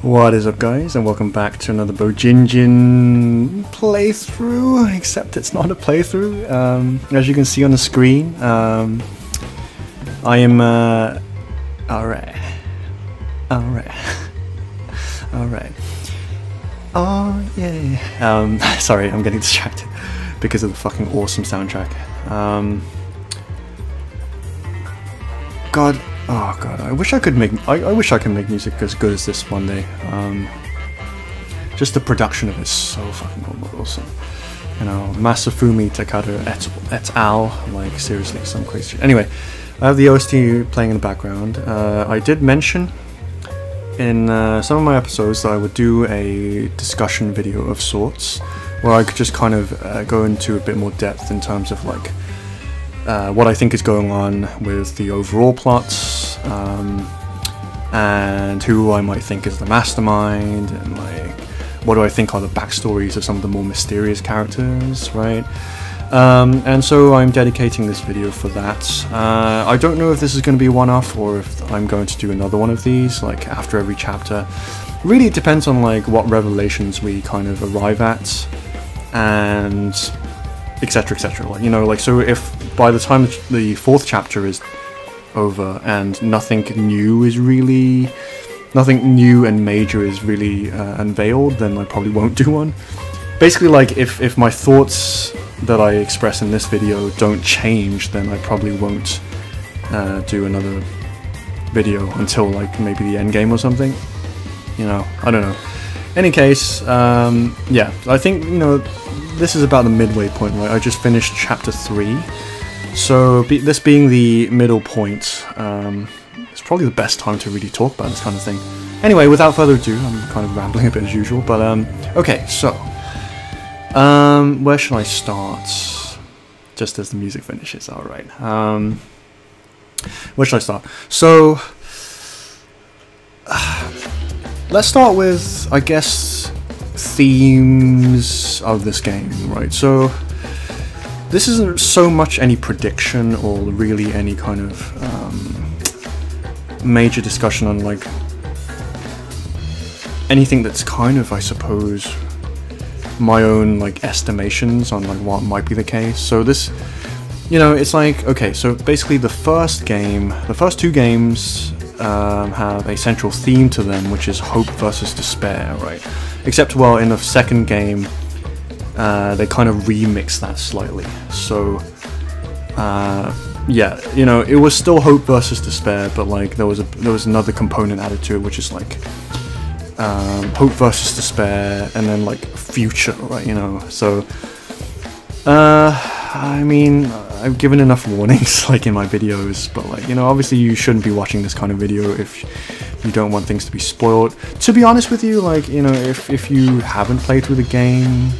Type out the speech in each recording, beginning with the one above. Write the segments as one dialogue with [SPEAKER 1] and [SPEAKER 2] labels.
[SPEAKER 1] What is up, guys, and welcome back to another Bojinjin playthrough, except it's not a playthrough. As you can see on the screen, I am, alright, oh yeah, sorry, I'm getting distracted because of the fucking awesome soundtrack. Oh god, I wish I could make music as good as this one day. Just the production of it is so fucking awesome. You know, Masafumi Takada et al. Like seriously, some crazy shit. Anyway, I have the OST playing in the background. I did mention in some of my episodes that I would do a discussion video of sorts, where I could just kind of go into a bit more depth in terms of like what I think is going on with the overall plots, and who I might think is the mastermind, and like what do I think are the backstories of some of the more mysterious characters, right? And so I'm dedicating this video for that. I don't know if this is going to be a one-off or if I'm going to do another one of these, like after every chapter. Really, it depends on like what revelations we kind of arrive at, and etc, etc. Like, you know, like, so if by the time the fourth chapter is over and nothing new and major is really unveiled, then I probably won't do one. Basically, like, if my thoughts that I express in this video don't change, then I probably won't do another video until like maybe the endgame or something. You know, I don't know. Any case, yeah, I think, you know, this is about the midway point, right? I just finished chapter 3, so this being the middle point, it's probably the best time to really talk about this kind of thing. Anyway, without further ado, I'm kind of rambling a bit as usual, but okay, so where should I start? Just as the music finishes, alright. Where should I start? So let's start with, I guess, themes of this game, right? So this isn't so much any prediction or really any kind of major discussion on like anything that's kind of, I suppose, my own like estimations on like what might be the case. So this, you know, it's like, okay, so basically the first two games have a central theme to them, which is hope versus despair, right? Except, well, in the second game, they kind of remix that slightly. So, yeah, you know, it was still hope versus despair, but like there was another component added to it, which is like hope versus despair, and then like future, right? You know, so I mean, I've given enough warnings like in my videos, but like, you know, obviously you shouldn't be watching this kind of video if you don't want things to be spoiled. To be honest with you, like, you know, if you haven't played through the game,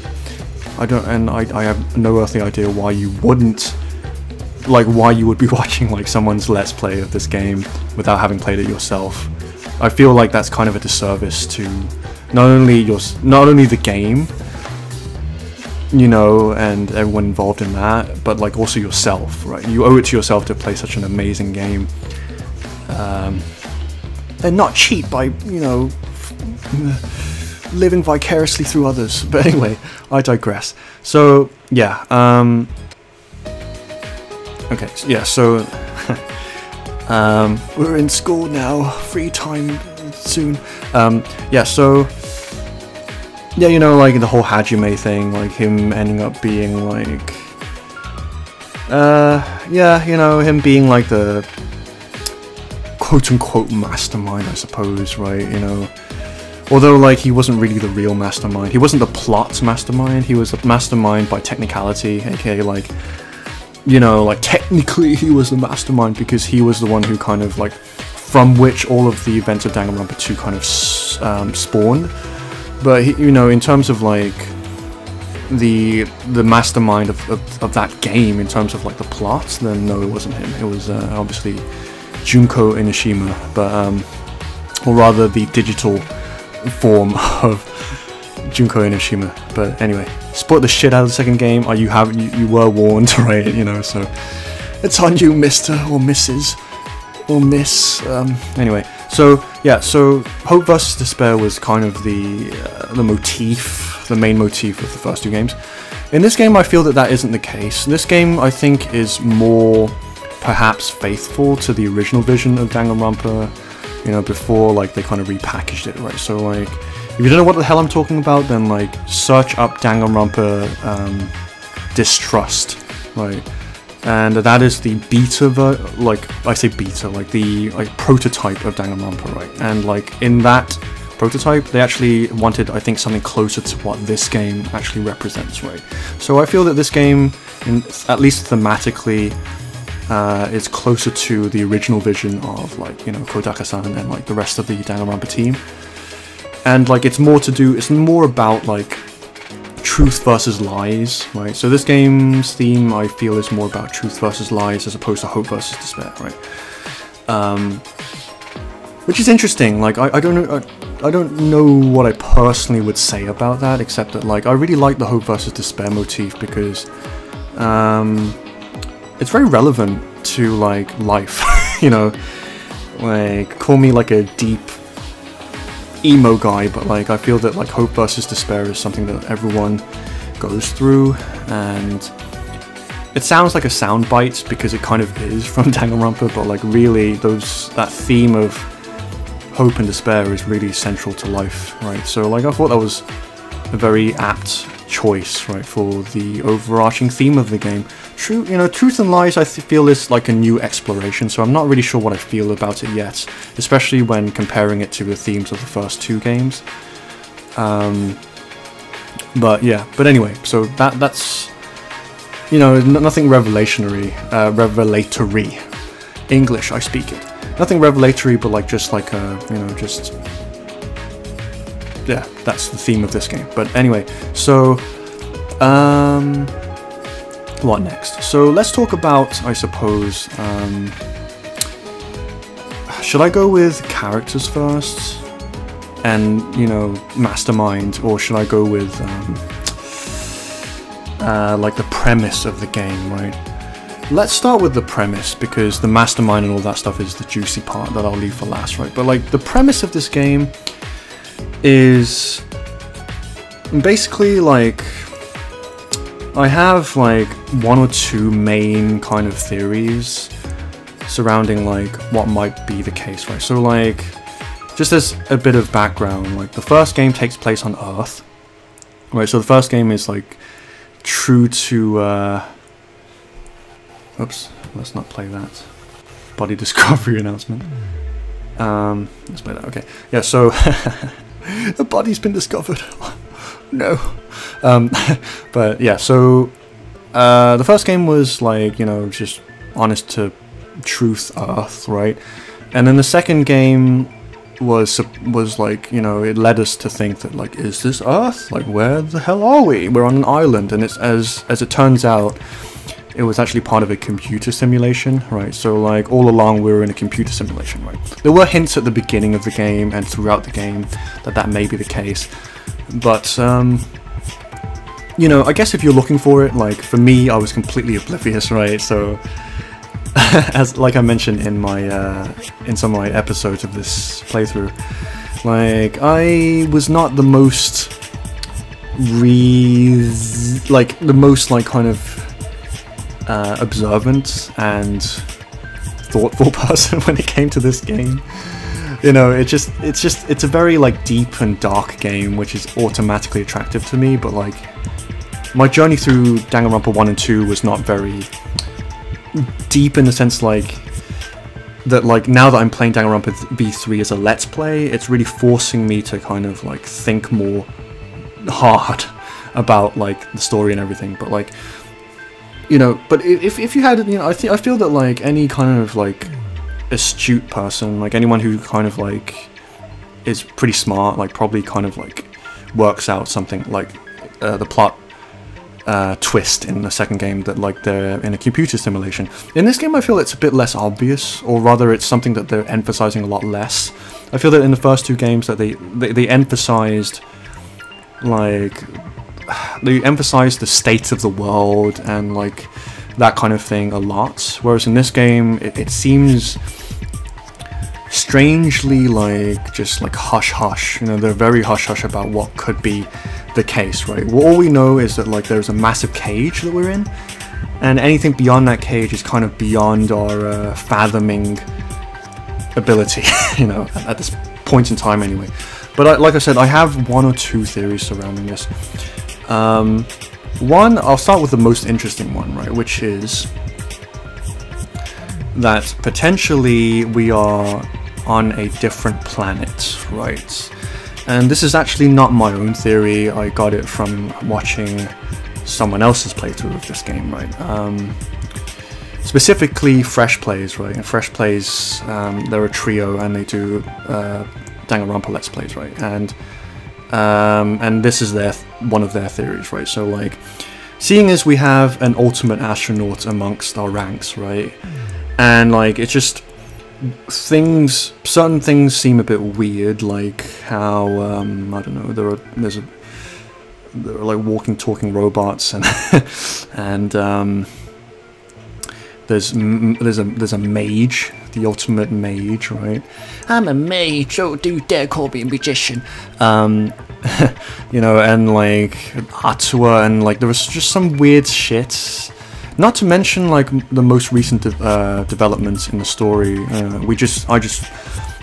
[SPEAKER 1] I have no earthly idea why you wouldn't, like, why you would be watching like someone's let's play of this game without having played it yourself. I feel like that's kind of a disservice to not only the game, you know, and everyone involved in that, but like also yourself, right? You owe it to yourself to play such an amazing game, and not cheat by, you know, living vicariously through others. But anyway, I digress. So yeah, okay, yeah, so we're in school now, free time soon. Yeah, so yeah, you know, like the whole Hajime thing, like him ending up being like, yeah, you know, him being like the quote-unquote mastermind, I suppose, right? You know, although like he wasn't really the real mastermind, he wasn't the plot mastermind, he was the mastermind by technicality, aka like, you know, like technically he was the mastermind because he was the one who kind of like, from which all of the events of Danganronpa 2 kind of spawned. But he, you know, in terms of like the mastermind of that game, in terms of like the plot, then no, it wasn't him. It was obviously Junko Enoshima, but or rather the digital form of Junko Enoshima. But anyway, spoiled the shit out of the second game. You were warned, right? You know, so it's on you, Mr. or Mrs. or Miss. Anyway, So yeah, so Hope versus Despair was kind of the motif, the main motif of the first two games. In this game, I feel that that isn't the case. This game, I think, is more perhaps faithful to the original vision of Danganronpa, you know, before like they kind of repackaged it, right? So like, if you don't know what the hell I'm talking about, then like search up Danganronpa Distrust, right? And that is the beta, like I say beta, like the prototype of Danganronpa, right? And like in that prototype, they actually wanted, I think, something closer to what this game actually represents, right? So I feel that this game, at least thematically, is closer to the original vision of like, you know, Kodaka-san and like the rest of the Danganronpa team. And like it's more about like truth versus lies, right? So this game's theme, I feel, is more about truth versus lies as opposed to hope versus despair, right? Which is interesting. Like I don't know what I personally would say about that, except that like I really like the hope versus despair motif because it's very relevant to like life, you know, like call me like a deep emo guy, but like I feel that like hope versus despair is something that everyone goes through, and it sounds like a soundbite because it kind of is from Danganronpa, but like really that theme of hope and despair is really central to life, right? So like I thought that was a very apt choice, right, for the overarching theme of the game. Truth and lies, I feel, is like a new exploration, so I'm not really sure what I feel about it yet, especially when comparing it to the themes of the first two games. But yeah, but anyway, so that's, you know, nothing revelatory. English, I speak it. Nothing revelatory, but like just like a, you know, just, yeah, that's the theme of this game. But anyway, so what next? So let's talk about, I suppose, should I go with characters first and, you know, mastermind, or should I go with like the premise of the game, right? Let's start with the premise, because the mastermind and all that stuff is the juicy part that I'll leave for last, right? But like the premise of this game is basically like I have like one or two main kind of theories surrounding like what might be the case, right? So like, just as a bit of background, like the first game takes place on Earth, right? So the first game is like true to oops, let's not play that body discovery announcement. Let's play that. Okay, yeah, so a body's been discovered. No. But yeah, so the first game was like, you know, just honest to truth Earth, right? And then the second game was like, you know, it led us to think that like, is this Earth? Like, where the hell are we? We're on an island, and it's as it turns out, it was actually part of a computer simulation, right? So like all along we were in a computer simulation, right? There were hints at the beginning of the game and throughout the game that may be the case, but you know, I guess if you're looking for it, like for me, I was completely oblivious, right? So as like I mentioned in my in some of my episodes of this playthrough, like I was not the most kind of observant and thoughtful person when it came to this game. You know, it's a very like deep and dark game, which is automatically attractive to me, but like my journey through Danganronpa 1 and 2 was not very deep in the sense like that, like now that I'm playing Danganronpa V3 as a let's play, it's really forcing me to kind of like think more hard about like the story and everything. But like, you know, but if you had, you know, I feel that like any kind of like astute person, like anyone who kind of like is pretty smart, like probably kind of like works out something like the plot twist in the second game, that like they're in a computer simulation. In this game I feel it's a bit less obvious, or rather it's something that they're emphasizing a lot less. I feel that in the first two games that they emphasized like the state of the world and like that kind of thing a lot, whereas in this game it seems strangely like just like hush hush. You know, they're very hush hush about what could be the case, right? Well, all we know is that like there's a massive cage that we're in, and anything beyond that cage is kind of beyond our fathoming ability, you know, at this point in time anyway. But like I said, I have one or two theories surrounding this. One, I'll start with the most interesting one, right, which is that potentially we are on a different planet, right? And this is actually not my own theory. I got it from watching someone else's playthrough of this game, right? Specifically Fresh Plays, right? And Fresh Plays, they're a trio and they do Danganronpa Let's Plays, right? And this is one of their theories, right? So like, seeing as we have an ultimate astronaut amongst our ranks, right? And like, it's just certain things seem a bit weird, like how I don't know, there are like walking, talking robots, and and there's a mage, the ultimate mage, right? I'm a mage, don't you dare call me a magician. You know, and like Atua, and like there was just some weird shit. Not to mention like the most recent developments in the story. I just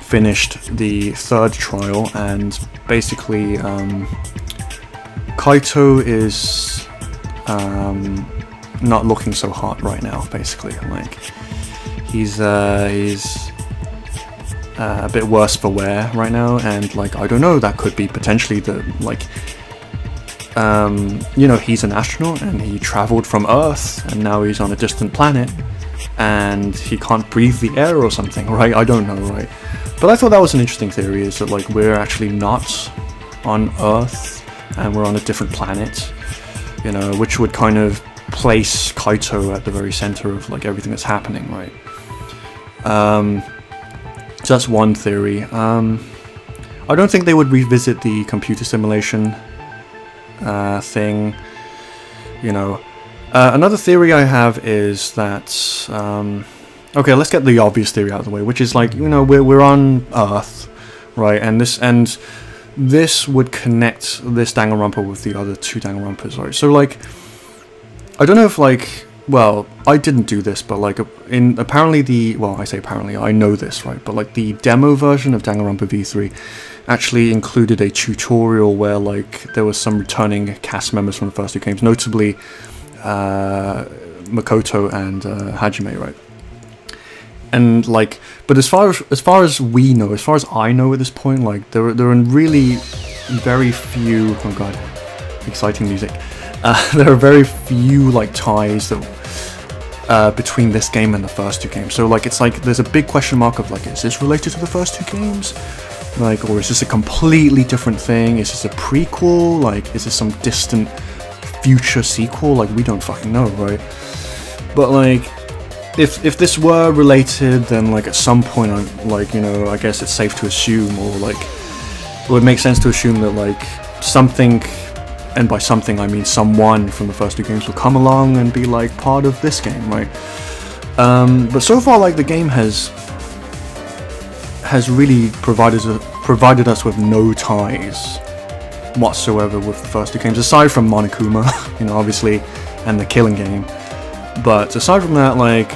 [SPEAKER 1] finished the third trial, and basically Kaito is not looking so hot right now. Basically, like he's a bit worse for wear right now, and like I don't know, that could be potentially the like. You know, he's an astronaut and he traveled from Earth and now he's on a distant planet and he can't breathe the air or something, right? I don't know, right? But I thought that was an interesting theory, is that like we're actually not on Earth and we're on a different planet, you know, which would kind of place Kaito at the very center of like everything that's happening, right? So that's one theory. I don't think they would revisit the computer simulation thing, you know. Another theory I have is that okay, let's get the obvious theory out of the way, which is like, you know, we're on Earth, right? And this would connect this Danganronpa with the other two Danganronpas, right? So like, I don't know if like, well, I didn't do this, but like apparently I say apparently, I know this, right? But like the demo version of Danganronpa V3 actually included a tutorial where like there was some returning cast members from the first two games, notably Makoto and Hajime, right? And like, but as far as we know, as far as I know at this point, like there are really very few. Oh god, exciting music. There are very few like ties that between this game and the first two games. So like, it's like there's a big question mark of like, is this related to the first two games? Like, or is this a completely different thing? Is this a prequel? Like, is this some distant future sequel? Like, we don't fucking know, right? But like, if this were related, then like at some point, like, you know, I guess it's safe to assume, or like, it would make sense to assume that like something, and by something I mean someone from the first two games, will come along and be like part of this game, right? But so far, like, the game has really provided us with no ties whatsoever with the first two games, aside from Monokuma, you know, obviously, and the Killing game. But aside from that, like,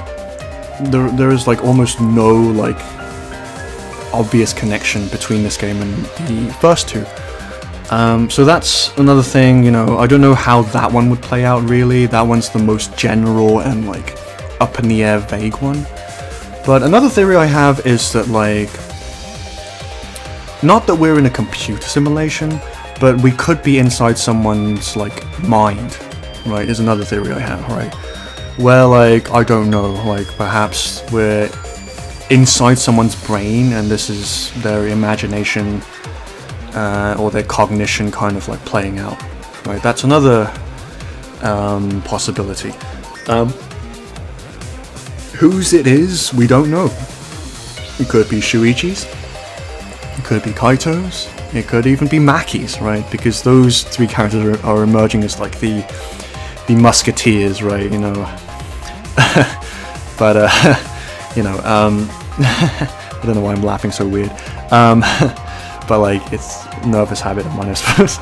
[SPEAKER 1] there is like almost no like obvious connection between this game and the first two. So that's another thing, you know. I don't know how that one would play out really. That one's the most general and like up in the air vague one. But another theory I have is that like, not that we're in a computer simulation, but we could be inside someone's like mind, right? Is another theory I have, right? Where like, I don't know, like perhaps we're inside someone's brain and this is their imagination or their cognition kind of like playing out, right? That's another possibility. Whose it is, we don't know. It could be Shuichi's, it could be Kaito's, it could even be Maki's, right? Because those three characters are emerging as like the musketeers, right? You know. But you know, I don't know why I'm laughing so weird. But like, it's nervous habit of mine, I suppose,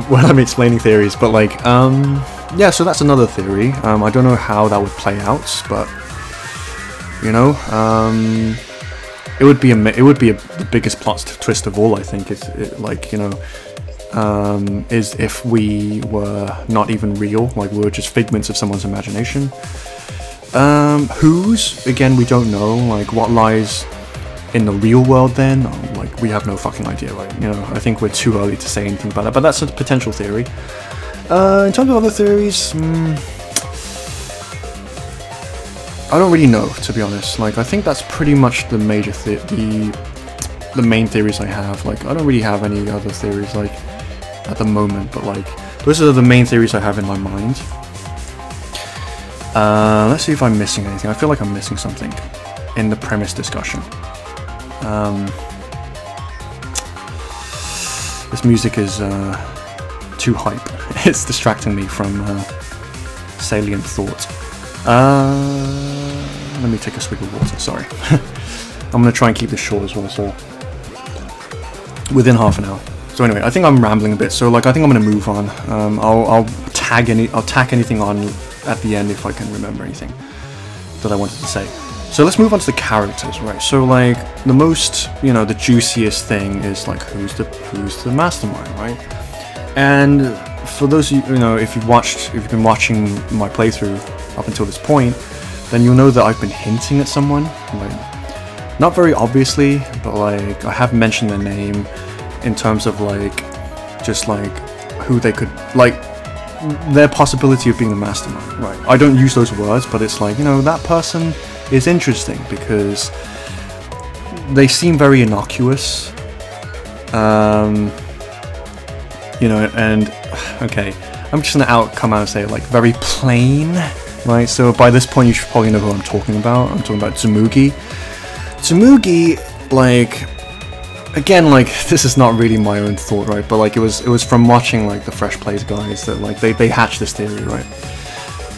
[SPEAKER 1] when I'm explaining theories. But like, yeah, so that's another theory. I don't know how that would play out, but you know, it would be the biggest plot twist of all. I think like, you know, is if we were not even real, like we were just figments of someone's imagination. Whose? Again, we don't know. Like, what lies in the real world then? Like, we have no fucking idea, right? You know, I think we're too early to say anything about that, but that's a potential theory. In terms of other theories, I don't really know, to be honest. Like, I think that's pretty much the major the main theories I have. Like, I don't really have any other theories, like, at the moment, but like, those are the main theories I have in my mind. Let's see if I'm missing anything. I feel like I'm missing something in the premise discussion. This music is too hype. It's distracting me from salient thought. Let me take a swig of water, sorry. I'm going to try and keep this short as well, so within half an hour. So anyway, I think I'm rambling a bit, so like, I think I'm going to move on. I'll tack anything on at the end if I can remember anything that I wanted to say. So let's move on to the characters, right? So like, the most, you know, the juiciest thing is like, who's the mastermind, right? And for those of you, you know, if you've been watching my playthrough up until this point, then you'll know that I've been hinting at someone, like, not very obviously, but like, I have mentioned their name in terms of like, just like, who they could, like, their possibility of being the mastermind, right? I don't use those words, but it's like, you know, that person is interesting because they seem very innocuous, you know, and okay, I'm just gonna come out and say, like, very plain, right? So by this point you should probably know who I'm talking about. I'm talking about Tsumugi. Tsumugi, like, again, like, this is not really my own thought, right? But like, it was from watching like the Fresh Plays guys that like they hatched this theory, right?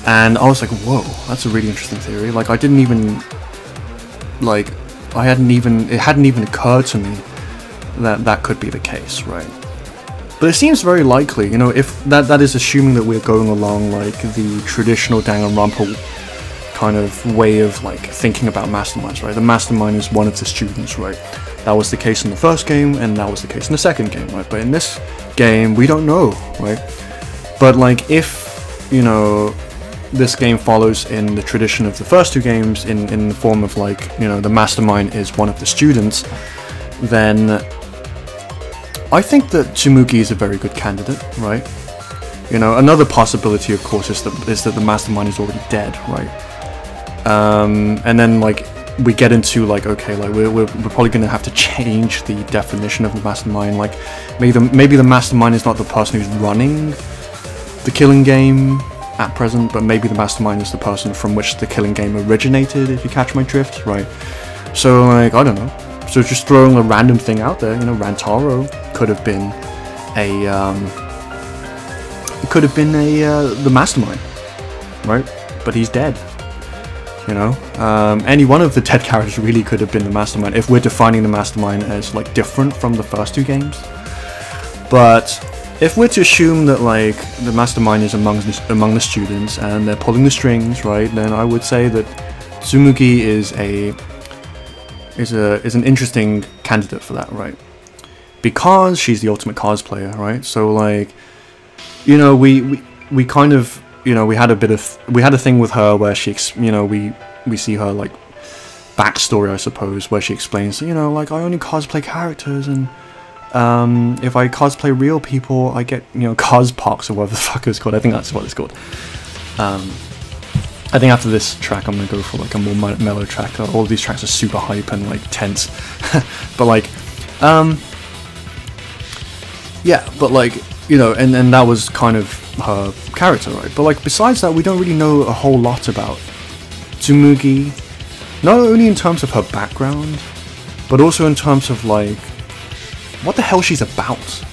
[SPEAKER 1] And I was like, whoa, that's a really interesting theory. Like, I didn't even, like, it hadn't even occurred to me that could be the case, right? But it seems very likely, you know, if that is assuming that we're going along like the traditional Danganronpa kind of way of like thinking about masterminds, right? The mastermind is one of the students, right? That was the case in the first game, and that was the case in the second game, right? But in this game, we don't know, right? But like, if, you know, this game follows in the tradition of the first two games, in the form of like, you know, the mastermind is one of the students, then I think that Tsumugi is a very good candidate, right? You know, another possibility, of course, is that the mastermind is already dead, right? And then like, we get into like, okay, like we're probably gonna have to change the definition of the mastermind. Like, maybe the mastermind is not the person who's running the killing game at present, but maybe the mastermind is the person from which the killing game originated, if you catch my drift, right? So like, I don't know. So just throwing a random thing out there, you know, Rantaro could have been the mastermind, right? But he's dead. You know, any one of the dead characters really could have been the mastermind if we're defining the mastermind as like different from the first two games. But if we're to assume that like the mastermind is among the students and they're pulling the strings, right, then I would say that Tsumugi is an interesting candidate for that, right? Because she's the ultimate cosplayer, right? So like, you know, we kind of, you know, we had a thing with her where she, you know, we see her like backstory, I suppose, where she explains, you know, like, I only cosplay characters, and if I cosplay real people, I get, you know, cospox or whatever the fuck it's called. I think that's what it's called. I think after this track, I'm gonna go for like a more mellow track. All of these tracks are super hype and like tense, but like, yeah, but like, you know, and that was kind of her character, right? But like, besides that, we don't really know a whole lot about Tsumugi, not only in terms of her background, but also in terms of like, what the hell she's about.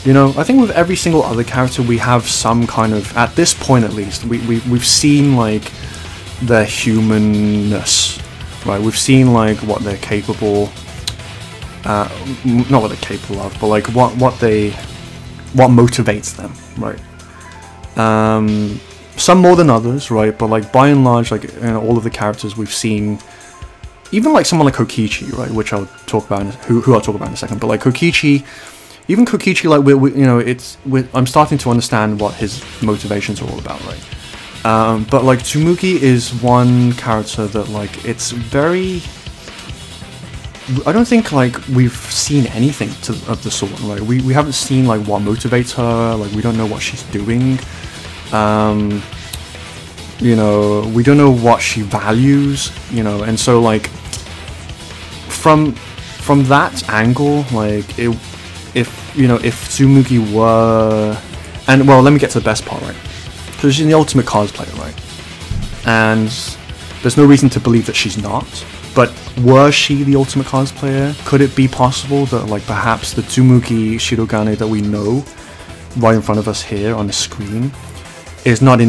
[SPEAKER 1] You know, I think with every single other character we have some kind of, at this point at least, we've seen like their humanness, right? We've seen like what they're capable, not what they're capable of, but like what motivates them, right? Some more than others, right? But like by and large, like all of the characters we've seen, even like someone like Kokichi, right, which I'll talk about, who I'll talk about in a second. But like Kokichi, even Kokichi, like I'm starting to understand what his motivations are all about, right? But like Tsumugi is one character that like it's very. I don't think like we've seen anything of the sort, right? We haven't seen like what motivates her. Like we don't know what she's doing. You know, we don't know what she values. You know, and so like from that angle, like if Tsumugi were, and well, let me get to the best part, right? So she's the ultimate cosplayer, right? And there's no reason to believe that she's not. But were she the ultimate cosplayer? Could it be possible that like perhaps the Tsumugi Shirogane that we know right in front of us here on the screen is not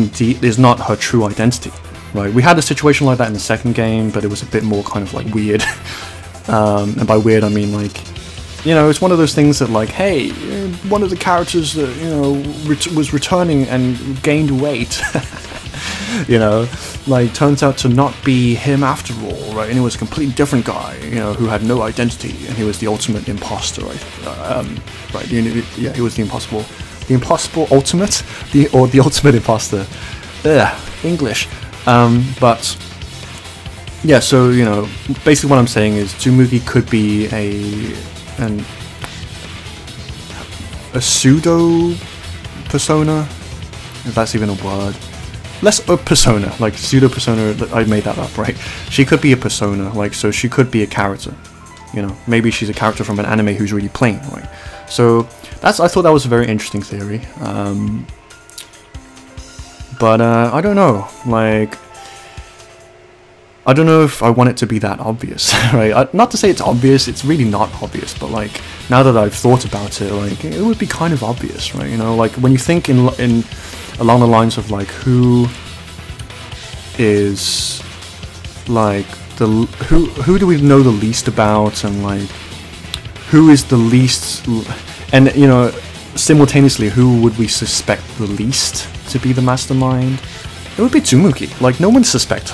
[SPEAKER 1] her true identity, right? We had a situation like that in the second game, but it was a bit more kind of like weird. And by weird I mean like, you know, it's one of those things that like, hey, one of the characters that, you know, was returning and gained weight, you know, like turns out to not be him after all, right? And it was a completely different guy, you know, who had no identity, and he was the ultimate imposter, right? Right? Yeah, he was the impossible ultimate, the ultimate imposter. English. But yeah, so you know, basically what I'm saying is Tsumugi could be a pseudo persona, if that's even a word. Less a persona, like pseudo persona. I made that up, right? She could be a persona, like, so she could be a character. You know, maybe she's a character from an anime who's really plain, right? So I thought that was a very interesting theory. But I don't know, like, I don't know if I want it to be that obvious, right? Not to say it's obvious, it's really not obvious, but like, now that I've thought about it, like, it would be kind of obvious, right? You know, like, when you think in along the lines of like, who is like who do we know the least about, and like who is the least, and you know, simultaneously who would we suspect the least to be the mastermind? It would be Tsumugi. Like, no one suspects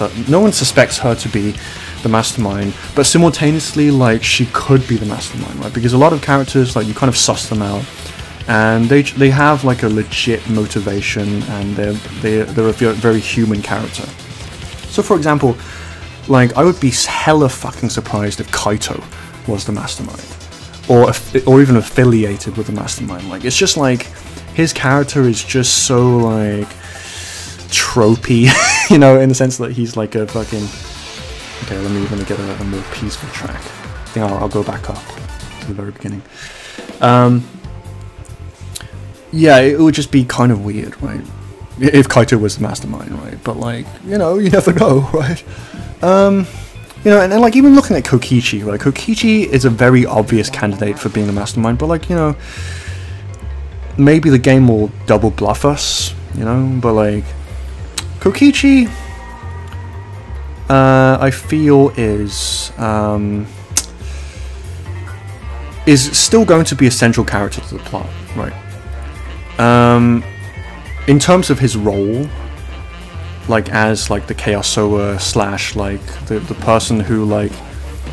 [SPEAKER 1] her to be the mastermind, but simultaneously, like, she could be the mastermind, right? Because a lot of characters, like, you kind of suss them out, and they have like a legit motivation, and they're a very human character. So for example, like, I would be hella fucking surprised if Kaito was the mastermind, or even affiliated with the mastermind. Like, it's just like, his character is just so like tropey, you know, in the sense that he's like a fucking, okay, let me get a more peaceful track. I think I'll go back up to the very beginning. Yeah, it would just be kind of weird, right? If Kaito was the mastermind, right? But like, you know, you never know, right? You know, and like, even looking at Kokichi, right? Kokichi is a very obvious candidate for being the mastermind, but like, you know, maybe the game will double bluff us, you know, but like, Kokichi, I feel is still going to be a central character to the plot, right? In terms of his role, like as like the Chaos Sower / like the person who like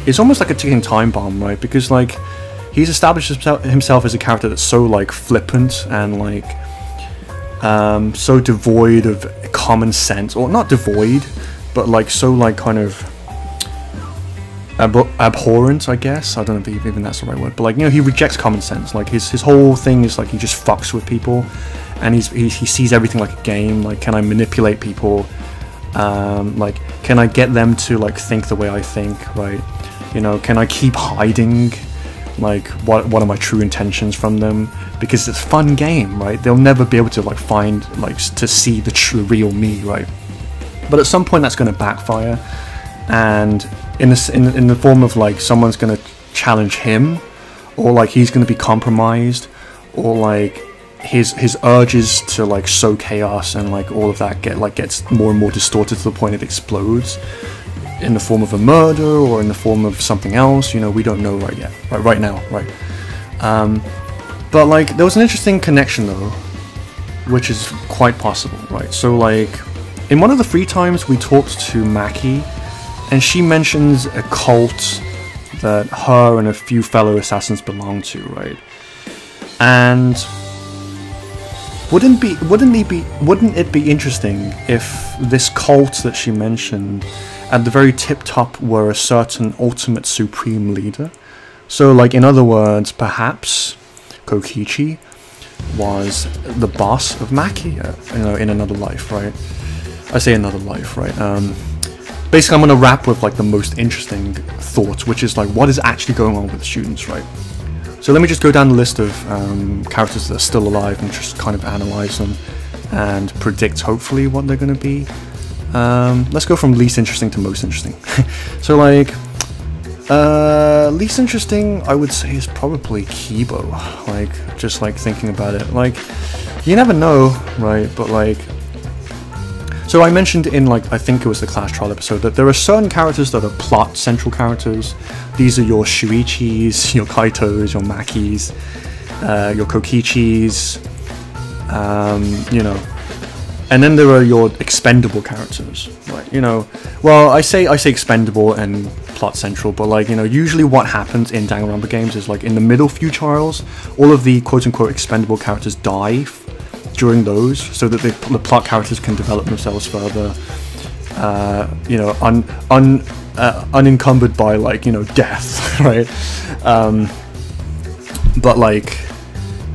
[SPEAKER 1] is almost like a ticking time bomb, right? Because like he's established himself as a character that's so like flippant and like so devoid of common sense, or not devoid, but like so like kind of abhorrent, I guess. I don't know if even that's the right word, but like, you know, he rejects common sense. Like his whole thing is like he just fucks with people, and he sees everything like a game. Like, can I manipulate people? Like, can I get them to like think the way I think, right? You know, can I keep hiding like what are my true intentions from them? Because it's a fun game, right? They'll never be able to like find, like, to see the real me, right? But at some point that's going to backfire, and in the form of like someone's going to challenge him, or like he's going to be compromised, or like his urges to like sow chaos and like all of that gets more and more distorted to the point it explodes. in the form of a murder or in the form of something else. You know, we don't know right yet, right now, right? But like, there was an interesting connection though, which is quite possible, right? So like, in one of the free times, we talked to Maki, and she mentions a cult that her and a few fellow assassins belong to, right? And wouldn't it be interesting if this cult that she mentioned at the very tip top were a certain ultimate supreme leader? So like, in other words, perhaps Kokichi was the boss of Maki, you know, in another life, right? I say another life, right? Basically, I'm going to wrap with like the most interesting thoughts, which is like, what is actually going on with the students, right? So let me just go down the list of characters that are still alive and just kind of analyze them and predict, hopefully, what they're going to be. Let's go from least interesting to most interesting. So like, least interesting, I would say, is probably Kibo. Like, just like thinking about it, like, you never know, right? But like, so I mentioned in like, I think it was the Clash Trial episode, that there are certain characters that are plot central characters. These are your Shuichis, your Kaitos, your Makis, your Kokichis, you know. And then there are your expendable characters, right? You know, well, I say expendable and plot central, but like, you know, usually what happens in Danganronpa games is like, in the middle few trials, all of the quote-unquote expendable characters die during those, so that the plot characters can develop themselves further, you know, unencumbered by like, you know, death, right? But like,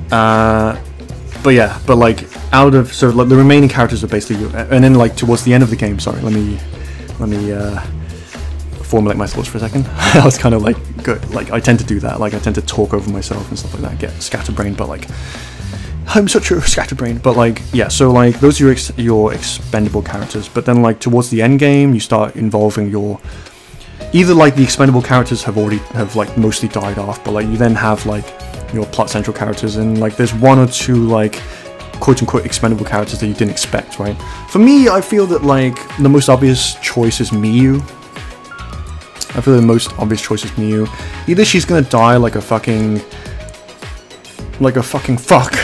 [SPEAKER 1] but yeah, but like, out of, so like the remaining characters are basically, and then like towards the end of the game, sorry, let me formulate my thoughts for a second. I was kind of like, good, like I tend to do that, like I tend to talk over myself and stuff like that, get scatterbrained, but like, I'm such a scatterbrained, but like, yeah, so like, those are your expendable characters, but then like, towards the end game, you start involving your, either like the expendable characters have like mostly died off, but like, you then have like your plot central characters, and like, there's one or two like, quote-unquote expendable characters that you didn't expect, right? For me, I feel that like, the most obvious choice is Miyu. I feel the most obvious choice is Miyu. Either she's gonna die like a fucking fuck,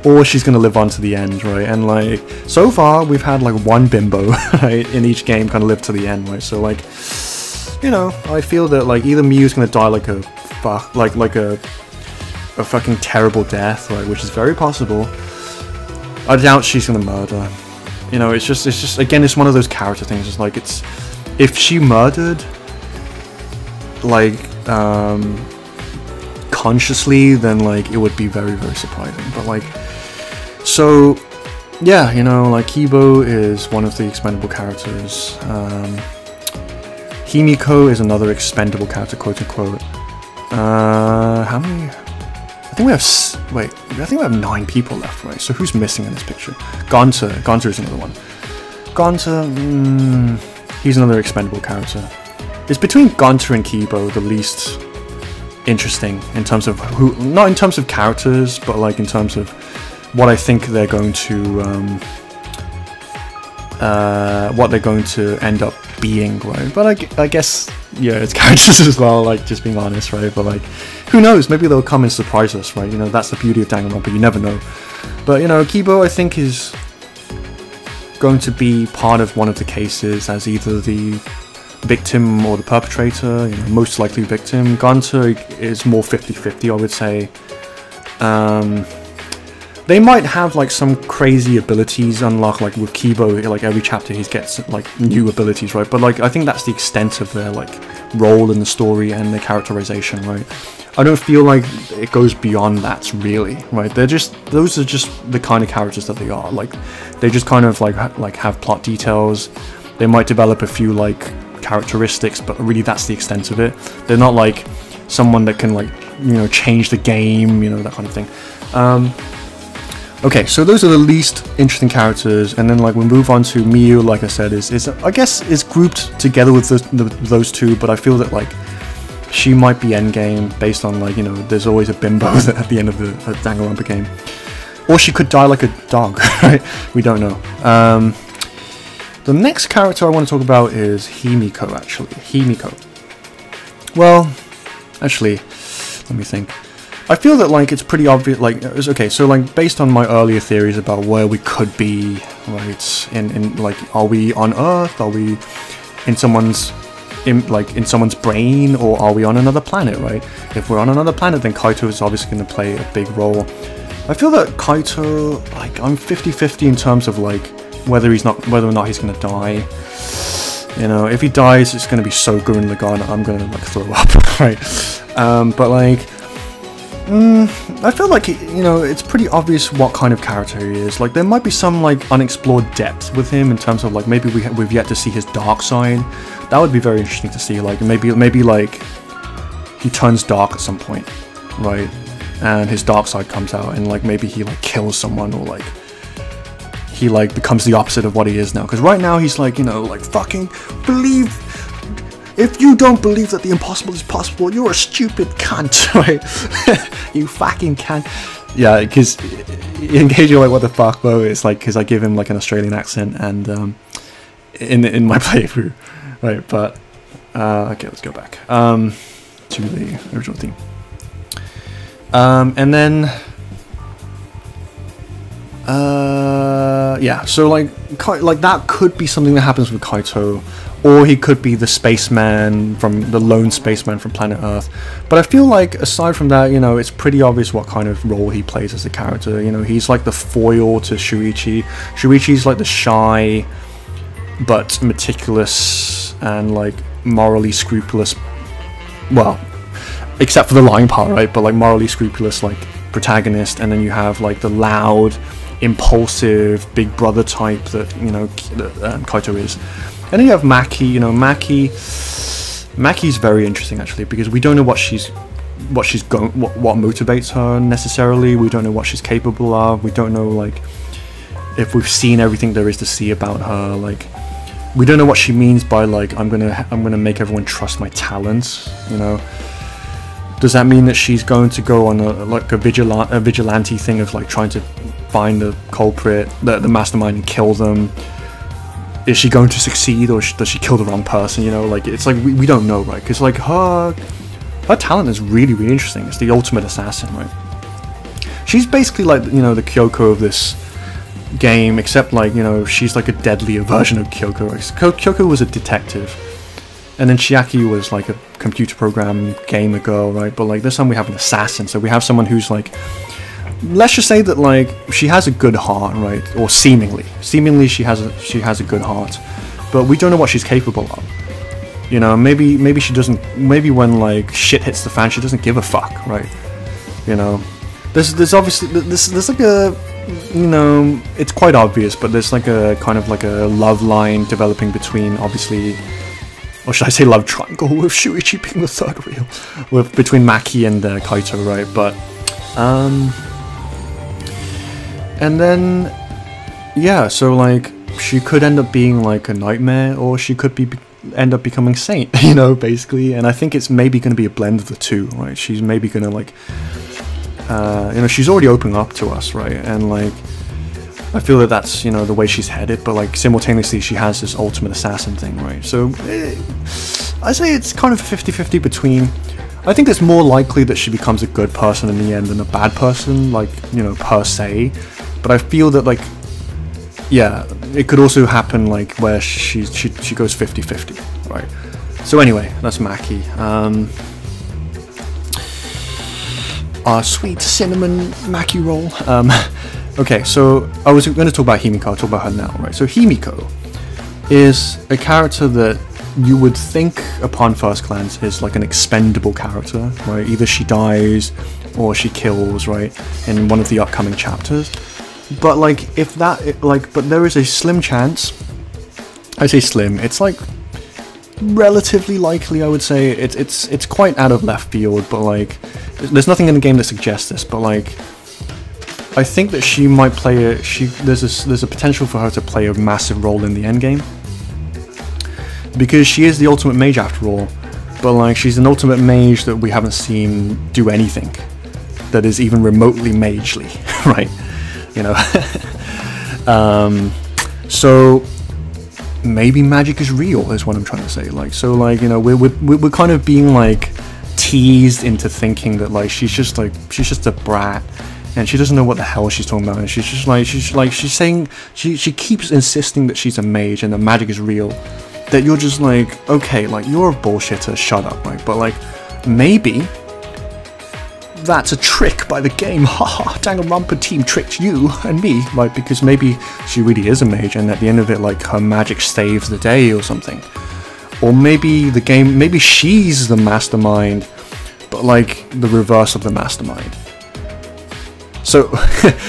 [SPEAKER 1] or she's gonna live on to the end, right? And like, so far we've had like one bimbo, right, in each game kind of live to the end, right? So like, you know, I feel that like, either Miyu's gonna die like a fuck, like a fucking terrible death, right, which is very possible. I doubt she's gonna murder. You know, it's just again, it's one of those character things. It's like, it's, if she murdered like consciously, then like, it would be very, very surprising. But like, so yeah, you know, like, Kibo is one of the expendable characters. Himiko is another expendable character, quote unquote. How many? I think we have, wait, I think we have 9 people left, right? So who's missing in this picture? Gonta is another one. Gonta, he's another expendable character. It's between Gonta and Kibo the least interesting in terms of who, not in terms of characters, but like in terms of what I think they're going to, what they're going to end up being, right? But I guess, yeah, it's characters as well, like, just being honest, right? But like, who knows, maybe they'll come and surprise us, right? You know, that's the beauty of Danganronpa, you never know. But, you know, Kibo, I think, is going to be part of one of the cases as either the victim or the perpetrator, you know, most likely victim. Gonta is more 50-50, I would say. They might have like some crazy abilities unlocked, like with Kibo, like every chapter he gets like new abilities, right? But like, I think that's the extent of their like role in the story and their characterization, right? I don't feel like it goes beyond that, really, right? Those are just the kind of characters that they are. Like, they just kind of like have plot details. They might develop a few like characteristics, but really that's the extent of it. They're not like someone that can like, you know, change the game, you know, that kind of thing. Okay, so those are the least interesting characters, and then like we move on to Miyu. Like I said, is I guess is grouped together with those two, but I feel that like she might be endgame based on like, you know, there's always a bimbo at the end of the Danganronpa game, or she could die like a dog, right? We don't know. The next character I want to talk about is Himiko, actually. Himiko. Well, actually, let me think. I feel that, like, it's pretty obvious, like, okay, so, like, based on my earlier theories about where we could be, right, in like, are we on Earth, are we in someone's, in someone's brain, or are we on another planet, right? If we're on another planet, then Kaito is obviously going to play a big role. I feel that Kaito, like, I'm 50-50 in terms of, like, whether or not he's going to die. You know, if he dies, it's going to be so Gurren Lagann, I'm going to, like, throw up, right? But, like, I feel like, you know, it's pretty obvious what kind of character he is. Like, there might be some, like, unexplored depth with him in terms of, like, maybe we've yet to see his dark side. That would be very interesting to see. Like, maybe like, he turns dark at some point, right? And his dark side comes out, and, like, maybe he, like, kills someone, or, like, he, like, becomes the opposite of what he is now. Because right now he's, like, you know, like, fucking believe. If you don't believe that the impossible is possible, you're a stupid cunt, right? You fucking cunt. Yeah, because in case you're like, what the fuck, bro? It's like, because I give him like an Australian accent, and in my playthrough, right? But okay, let's go back to the original theme, and then yeah. So like that could be something that happens with Kaito. Or he could be the spaceman the lone spaceman from planet Earth. But I feel like, aside from that, you know, it's pretty obvious what kind of role he plays as a character. You know, he's like the foil to Shuichi. Shuichi's like the shy, but meticulous and like morally scrupulous. Well, except for the lying part, right? But like morally scrupulous, like protagonist. And then you have like the loud, impulsive, big brother type that, you know, Kaito is. And then you have Maki. You know, Maki's very interesting actually, because we don't know what motivates her necessarily. We don't know what she's capable of. We don't know, like, if we've seen everything there is to see about her. Like, we don't know what she means by, like, I'm gonna make everyone trust my talents. You know, does that mean that she's going to go on a vigilante thing of like trying to find the culprit, the mastermind, and kill them? Is she going to succeed, or does she kill the wrong person? You know, like, it's like we don't know, right? Because like her talent is really, really interesting. It's the ultimate assassin, right? She's basically like, you know, the Kyoko of this game, except like, you know, she's like a deadlier version of Kyoko. Kyoko was a detective, and then Chiaki was like a computer program gamer girl, right? But like this time we have an assassin, so we have someone who's like, let's just say that like she has a good heart, right? Or seemingly she has a good heart, but we don't know what she's capable of. You know, maybe she doesn't. Maybe when like shit hits the fan, she doesn't give a fuck, right? You know, there's obviously there's like a, you know, it's quite obvious, but there's like a kind of like a love line developing between, obviously, or should I say love triangle, with Shuichi being the third wheel, between Maki and Kaito, right? But and then, yeah, so like, she could end up being like a nightmare, or she could end up becoming Saint, you know, basically. And I think it's maybe going to be a blend of the two, right? She's maybe going to like, you know, she's already opening up to us, right? And like, I feel that that's, you know, the way she's headed, but like simultaneously she has this ultimate assassin thing, right? So I say it's kind of 50-50 between. I think it's more likely that she becomes a good person in the end than a bad person, like, you know, per se. But I feel that, like, yeah, it could also happen, like, where she goes 50-50, right? So anyway, that's Maki. Our sweet cinnamon Maki roll. Okay, so I was going to talk about Himiko. I'll talk about her now, right? So Himiko is a character that you would think upon first glance is like an expendable character, right? Either she dies or she kills, right, in one of the upcoming chapters. But like, if that, like, but there is a slim chance. I say slim. It's like relatively likely, I would say. It's quite out of left field, but like, there's nothing in the game that suggests this. But like, I think that she might play there's a potential for her to play a massive role in the endgame, because she is the ultimate mage after all. But like, she's an ultimate mage that we haven't seen do anything that is even remotely magely, right? You know. So maybe magic is real, is what I'm trying to say. Like, so, like, you know, we're kind of being like teased into thinking that like she's just a brat, and she doesn't know what the hell she's talking about, and she's saying she keeps insisting that she's a mage and that magic is real, that you're just like, okay, like, you're a bullshitter, shut up, right? But like, maybe that's a trick by the game, haha, Danganronpa team tricked you and me, right? Because maybe she really is a mage, and at the end of it, like, her magic saves the day or something. Or maybe the game, maybe she's the mastermind, but like the reverse of the mastermind. So,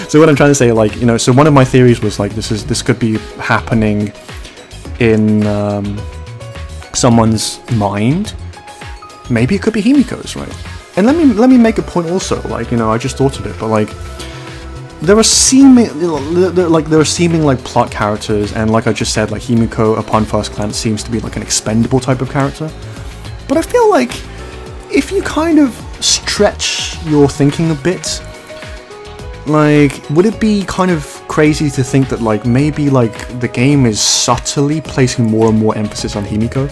[SPEAKER 1] so what I'm trying to say, like, you know, so one of my theories was like, this could be happening in someone's mind. Maybe it could be Himiko's, right? And let me make a point also, like, you know, I just thought of it, but like, there are seeming like plot characters, and like I just said, like, Himiko upon first glance seems to be like an expendable type of character. But I feel like if you kind of stretch your thinking a bit, like, would it be kind of crazy to think that like maybe like the game is subtly placing more and more emphasis on Himiko?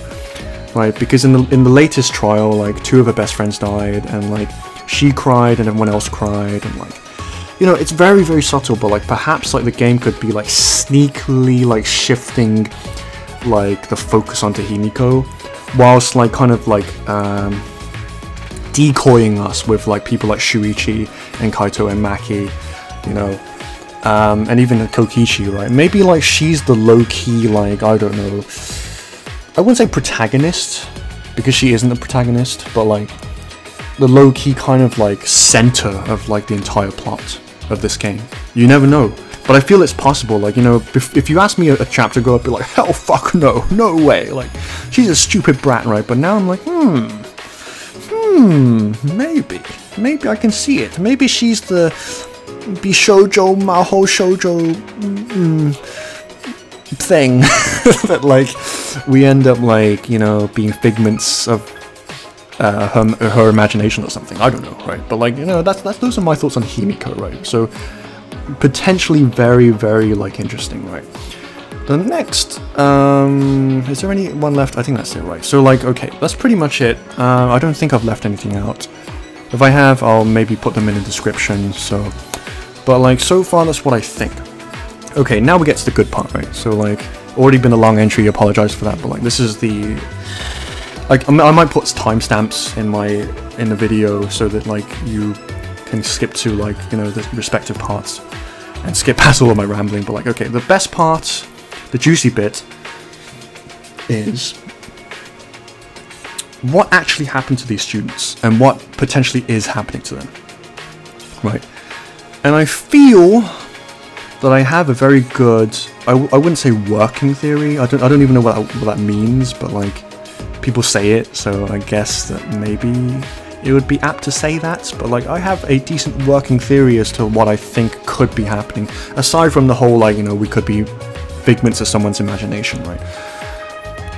[SPEAKER 1] Right, because in the latest trial, like, 2 of her best friends died, and like she cried and everyone else cried, and like, you know, it's very, very subtle, but like perhaps like the game could be like sneakily like shifting like the focus onto Himiko, whilst like kind of like decoying us with like people like Shuichi and Kaito and Maki, you know, and even Kokichi, right? Maybe like she's the low-key, like, I don't know, I wouldn't say protagonist, because she isn't the protagonist, but like the low-key kind of like center of like the entire plot of this game. You never know, but I feel it's possible. Like, you know, if you ask me a chapter ago, I'd be like, hell fuck no, no way, like, she's a stupid brat, right? But now I'm like, maybe I can see it. Maybe she's the Bishoujo Maho Shoujo thing that like we end up like, you know, being figments of her imagination or something. I don't know, right? But like, you know, those are my thoughts on Himiko, right? So potentially very, very like interesting, right? The next, is there any one left? I think that's it, right? So like, okay, that's pretty much it. I don't think I've left anything out. If I have, I'll maybe put them in the description. So, but like, so far that's what I think. Okay, now we get to the good part, right? So like, already been a long entry, apologize for that, but like, this is the, like, I might put timestamps in the video so that like you can skip to like, you know, the respective parts and skip past all of my rambling. But like, okay, the best part, the juicy bit, is what actually happened to these students and what potentially is happening to them, right? And I feel that I have a very good, I wouldn't say working theory, I don't even know what that means, but like, people say it, so I guess that maybe it would be apt to say that, but like, I have a decent working theory as to what I think could be happening, aside from the whole, like, you know, we could be figments of someone's imagination, right?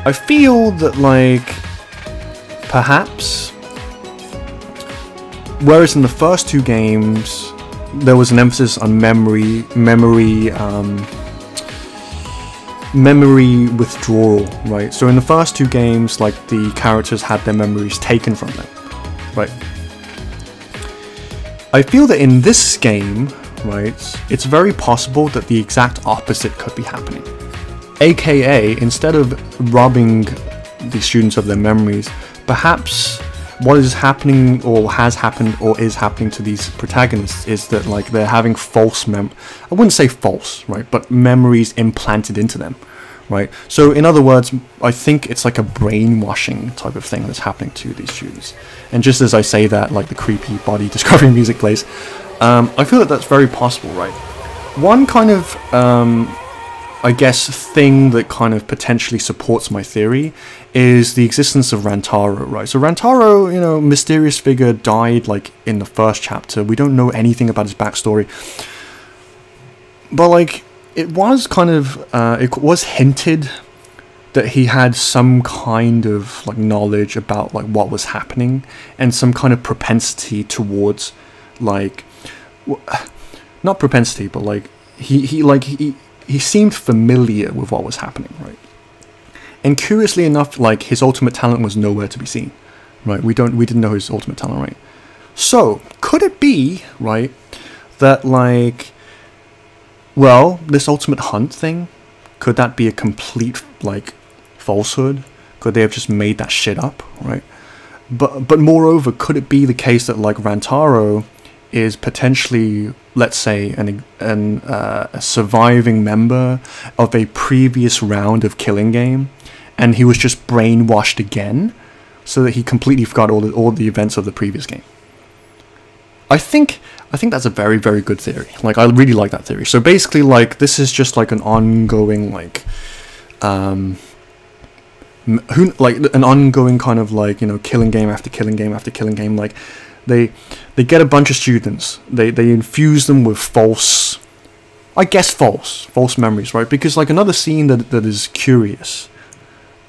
[SPEAKER 1] I feel that, like, perhaps, whereas in the first 2 games, there was an emphasis on memory withdrawal, right? So in the first 2 games, like, the characters had their memories taken from them, right? I feel that in this game, right, it's very possible that the exact opposite could be happening. AKA, instead of robbing the students of their memories, perhaps what is happening or has happened or is happening to these protagonists is that like they're having false I wouldn't say false, right, but memories implanted into them, right? So in other words, I think it's like a brainwashing type of thing that's happening to these students. And just as I say that, like the creepy body discovery music plays, I feel that that's very possible, right? One kind of I guess thing that kind of potentially supports my theory is the existence of Rantaro, right? So Rantaro, you know, mysterious figure, died like in the first chapter. We don't know anything about his backstory, but like it was kind of it was hinted that he had some kind of like knowledge about like what was happening and some kind of propensity towards like not propensity, but like he seemed familiar with what was happening, right? And curiously enough, like, his ultimate talent was nowhere to be seen, right? We didn't know his ultimate talent, right? So, could it be, right, that, like, well, this ultimate hunt thing, could that be a complete, like, falsehood? Could they have just made that shit up, right? But moreover, could it be the case that, like, Rantaro is potentially, let's say, a surviving member of a previous round of Killing Game, and he was just brainwashed again, so that he completely forgot all the events of the previous game? I think that's a very, very good theory. Like, I really like that theory. So basically, like, this is just like an ongoing, like, an ongoing kind of, like, you know, killing game after killing game after killing game. Like, they get a bunch of students, they infuse them with false memories, right? Because, like, another scene that is curious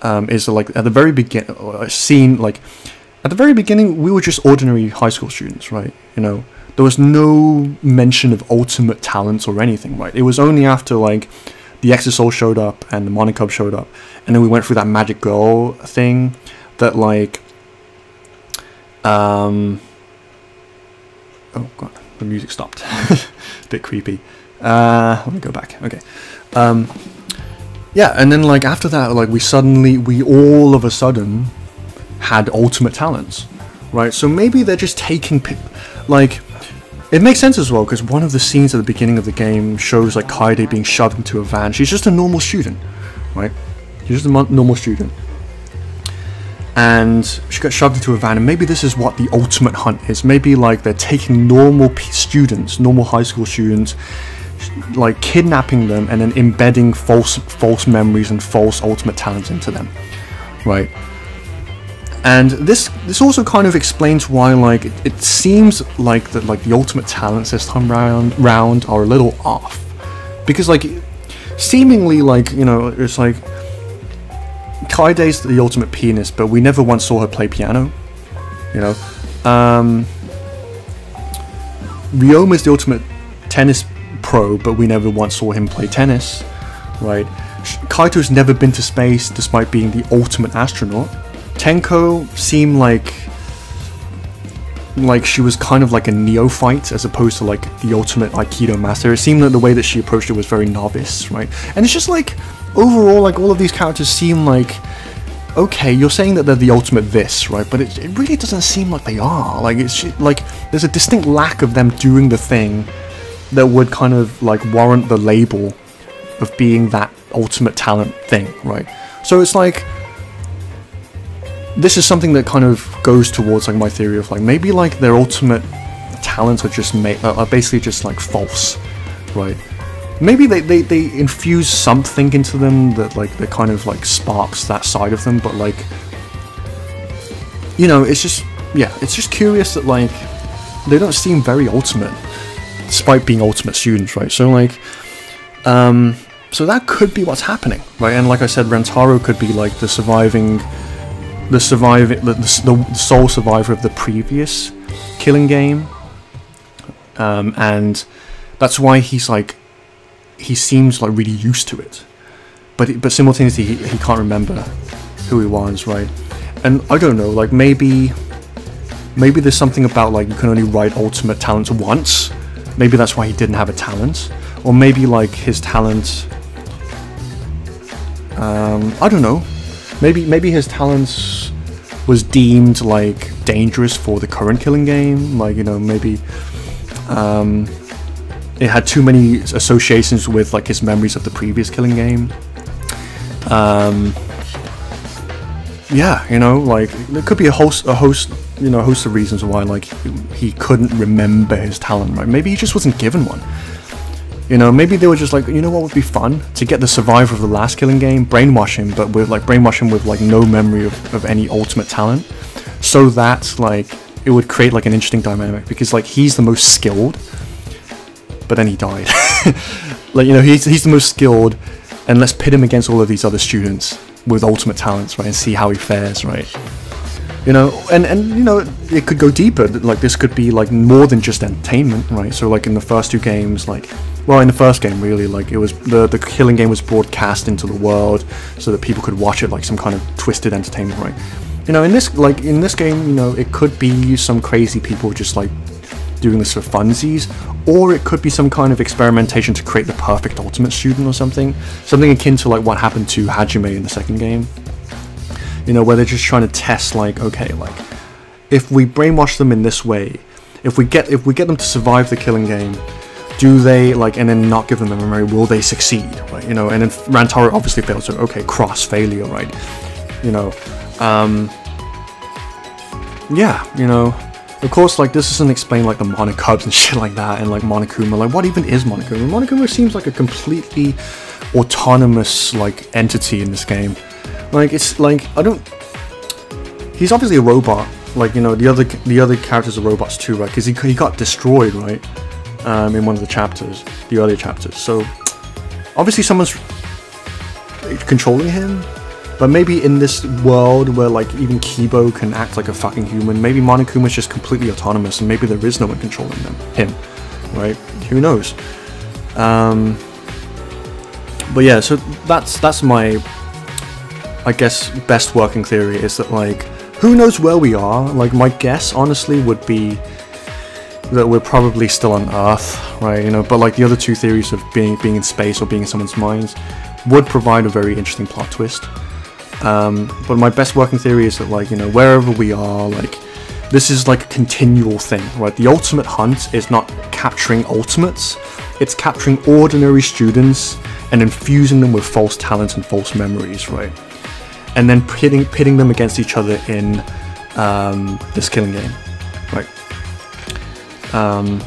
[SPEAKER 1] is, like, at the very beginning, we were just ordinary high school students, right? You know, there was no mention of ultimate talents or anything, right? It was only after, like, the Exisol showed up and the Monocub showed up, and then we went through that magic girl thing that, like, oh god, the music stopped. A bit creepy. Let me go back. Okay. Yeah, and then, like, after that, like, we all of a sudden had ultimate talents, right? So maybe they're just taking, like, it makes sense as well, because one of the scenes at the beginning of the game shows, like, Kaede being shoved into a van. She's just a normal student, right? She's just a normal student. And she got shoved into a van, and maybe this is what the ultimate hunt is. Maybe, like, they're taking normal students, normal high school students, like, kidnapping them and then embedding false memories and false ultimate talents into them, right? And this also kind of explains why, like, it seems like that, like, the ultimate talents this time round are a little off, because, like, seemingly, like, you know, it's like Kaide's the ultimate pianist, but we never once saw her play piano, you know. Ryoma's the ultimate tennis pro, but we never once saw him play tennis, right? Kaito's never been to space despite being the ultimate astronaut. Tenko seemed like she was kind of like a neophyte as opposed to, like, the ultimate Aikido master. It seemed that the way that she approached it was very novice, right? And it's just like, overall, like, all of these characters seem like, okay, you're saying that they're the ultimate this, right? But it really doesn't seem like they are. Like, it's like there's a distinct lack of them doing the thing that would kind of, like, warrant the label of being that ultimate talent thing, right? So it's like, this is something that kind of goes towards, like, my theory of, like, maybe, like, their ultimate talents are just are basically just, like, false, right? Maybe they infuse something into them that, like, that kind of, like, sparks that side of them, but, like, you know, it's just, yeah, it's just curious that, like, they don't seem very ultimate despite being ultimate students, right? So, like, so that could be what's happening, right? And like I said, Rantaro could be, like, the sole survivor of the previous Killing Game, and that's why he's, like, he seems, like, really used to it, but simultaneously he can't remember who he was, right? And I don't know, like, maybe there's something about, like, you can only write ultimate talents once. Maybe that's why he didn't have a talent, or maybe, like, his talent, I don't know. Maybe his talents was deemed, like, dangerous for the current Killing Game. Like, you know, maybe it had too many associations with, like, his memories of the previous Killing Game. Yeah, you know, like, there could be a host of reasons why, like, he couldn't remember his talent, right? Maybe he just wasn't given one. You know, maybe they were just like, you know what would be fun? To get the survivor of the last Killing Game, brainwash him, but with, like, no memory of any ultimate talent, so that, like, it would create, like, an interesting dynamic, because, like, he's the most skilled, but then he died. Like, you know, he's the most skilled, and let's pit him against all of these other students with ultimate talents, right, and see how he fares, right? You know, and you know, it could go deeper. Like, this could be like more than just entertainment, right? So like in the first two games, like, well, in the first game really, like, it was the killing game was broadcast into the world so that people could watch it like some kind of twisted entertainment, right? You know, in this game, you know, it could be some crazy people just like doing this for funsies, or it could be some kind of experimentation to create the perfect ultimate student or something akin to like what happened to Hajime in the second game. You know, where they're just trying to test, like, okay, like, if we brainwash them in this way, if we get them to survive the killing game, do they, like, and then not give them the memory, will they succeed, right? You know, and then Rantaro obviously failed, so okay, cross failure, right? You know, yeah, you know, of course, like, this doesn't explain, like, the Monokubs and shit like that, and, like, Monokuma, like, what even is Monokuma? Monokuma seems like a completely autonomous, like, entity in this game. Like, it's like, he's obviously a robot, like, you know, the other characters are robots too, right? Because he got destroyed, right, in one of the chapters, the earlier chapters, so obviously someone's controlling him. But maybe in this world where, like, even Kibo can act like a fucking human, maybe Monokuma's just completely autonomous, and maybe there is no one controlling him, right? Who knows? But yeah, so that's my, I guess, best working theory, is that, like, who knows where we are? Like, my guess, honestly, would be that we're probably still on Earth, right? You know, but, like, the other two theories of being in space or being in someone's minds would provide a very interesting plot twist. But my best working theory is that, like, you know, wherever we are, like, this is like a continual thing, right? The ultimate hunt is not capturing ultimates, it's capturing ordinary students and infusing them with false talents and false memories, right? And then pitting them against each other in this killing game, right? And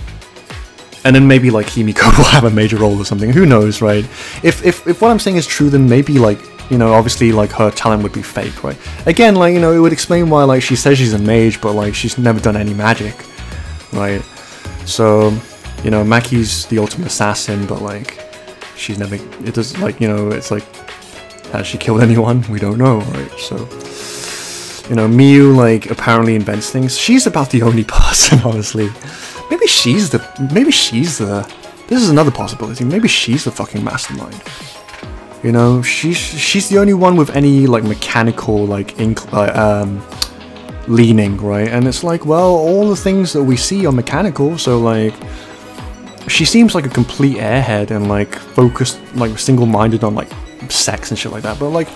[SPEAKER 1] then maybe, like, Himiko will have a major role or something, who knows, right? If what I'm saying is true, then maybe, like, you know, obviously, like, her talent would be fake, right? Again, like, you know, it would explain why, like, she says she's a mage, but, like, she's never done any magic, right? So, you know, Maki's the ultimate assassin, but, like, she's never, it does, like, you know, it's like, has she killed anyone? We don't know, right? So, you know, Miyu, like, apparently invents things. She's about the only person, honestly. Maybe she's the, this is another possibility, maybe she's the fucking mastermind. You know, she's the only one with any, like, mechanical, like, leaning, right? And it's like, well, all the things that we see are mechanical, so, like, she seems like a complete airhead and, like, focused, like, single-minded on, like, sex and shit like that. But, like,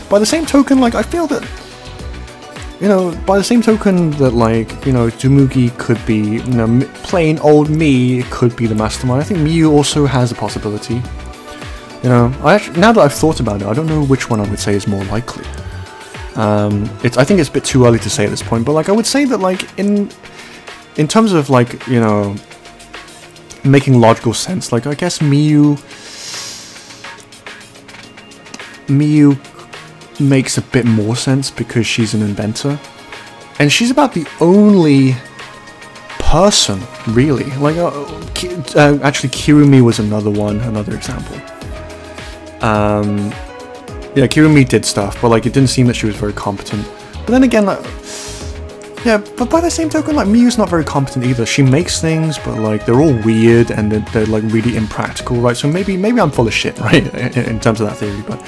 [SPEAKER 1] by the same token, like, I feel that, you know, by the same token that, like, you know, Tsumugi could be, you know, plain old me could be the mastermind. I think Miyu also has a possibility. You know, now that I've thought about it, I don't know which one I would say is more likely. I think it's a bit too early to say at this point, but, like, I would say that, like, in terms of, like, you know, making logical sense, like, I guess Miyu makes a bit more sense because she's an inventor, and she's about the only person, really. Like, actually, Kirumi was another example. Yeah, Kirumi did stuff, but, like, it didn't seem that she was very competent. But then again, like, yeah, but by the same token, like, Miyu's not very competent either. She makes things, but, like, they're all weird and they're like really impractical, right? So maybe I'm full of shit, right, in terms of that theory. But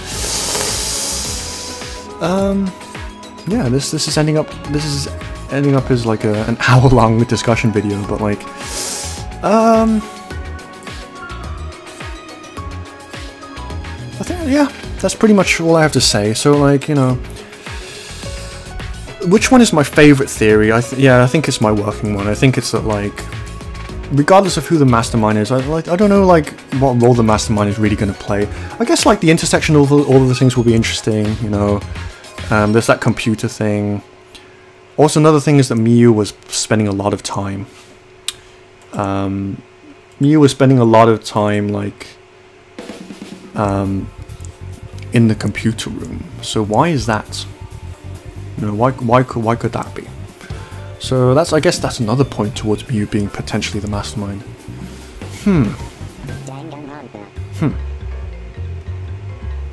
[SPEAKER 1] yeah, this is ending up as like an hour-long discussion video, but, like, I think, yeah, that's pretty much all I have to say. So, like, you know, which one is my favorite theory? Yeah, I think it's my working one. I think it's that, like, regardless of who the mastermind is, I don't know, like, what role the mastermind is really going to play. I guess, like, the intersection of all of the things will be interesting, you know. There's that computer thing. Also, another thing is that Miyu was spending a lot of time. Like, in the computer room. So why is that? You know, why could that be? So I guess that's another point towards Miyu being potentially the mastermind.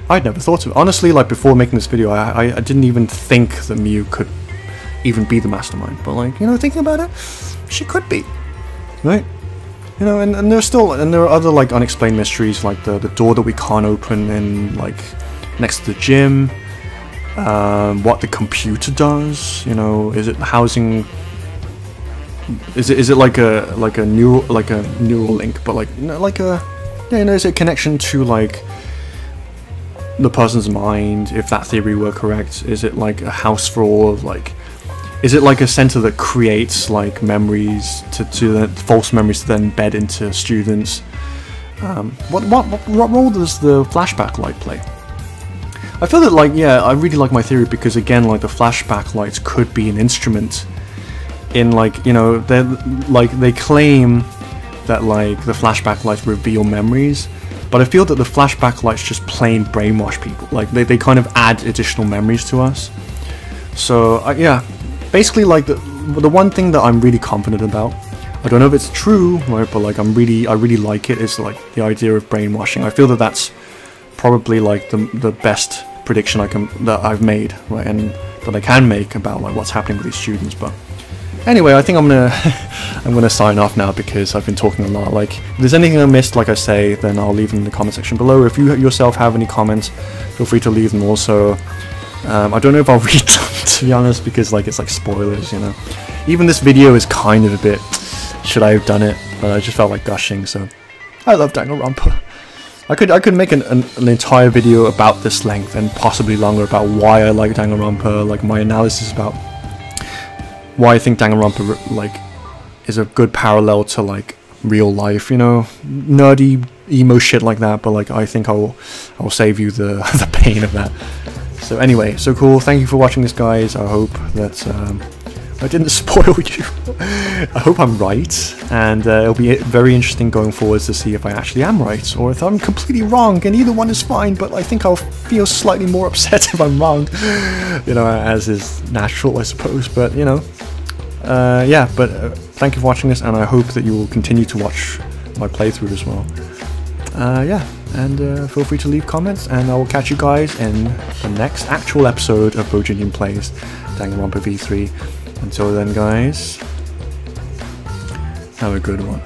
[SPEAKER 1] I'd never thought of it. Honestly, like, before making this video, I didn't even think that Miyu could even be the mastermind. But like, you know, thinking about it, she could be, right? You know, and there are other like unexplained mysteries, like the door that we can't open in like next to the gym. What the computer does, you know, is it housing? Is it like a neural link, but like, you know, like a, yeah, you know, is it a connection to like the person's mind, if that theory were correct? Is it like a house for all of like, is it like a center that creates like memories to then, false memories to then embed into students? What role does the flashback light play? I feel that, like, yeah, I really like my theory because, again, like, the flashback lights could be an instrument in, like, you know, they claim that, like, the flashback lights reveal memories, but I feel that the flashback lights just plain brainwash people. Like, they kind of add additional memories to us. So, yeah, basically, like, the one thing that I'm really confident about, I don't know if it's true, right, but, like, I really like it, is, like, the idea of brainwashing. I feel that that's probably like the best prediction that I've made, right, and that I can make about like what's happening with these students. But anyway, I think I'm gonna sign off now because I've been talking a lot. Like, if there's anything I missed, like I say, then I'll leave them in the comment section below. If you yourself have any comments, feel free to leave them also. I don't know if I'll read them, to be honest, because like it's like spoilers, you know. Even this video is kind of a bit, should I have done it? But I just felt like gushing. So I love Danganronpa. I could make an entire video about this length and possibly longer about why I like Danganronpa, like my analysis about why I think Danganronpa like is a good parallel to like real life, you know, nerdy emo shit like that. But like I think I'll save you the the pain of that. So anyway, so cool. Thank you for watching this, guys. I hope that I didn't spoil you. I hope I'm right, and it'll be very interesting going forwards to see if I actually am right, or if I'm completely wrong, and either one is fine, but I think I'll feel slightly more upset if I'm wrong, you know, as is natural, I suppose. But, you know, yeah, but thank you for watching this, and I hope that you will continue to watch my playthrough as well. Yeah, and feel free to leave comments, and I will catch you guys in the next actual episode of Bojinian Plays Danganronpa V3. Until then, guys, have a good one.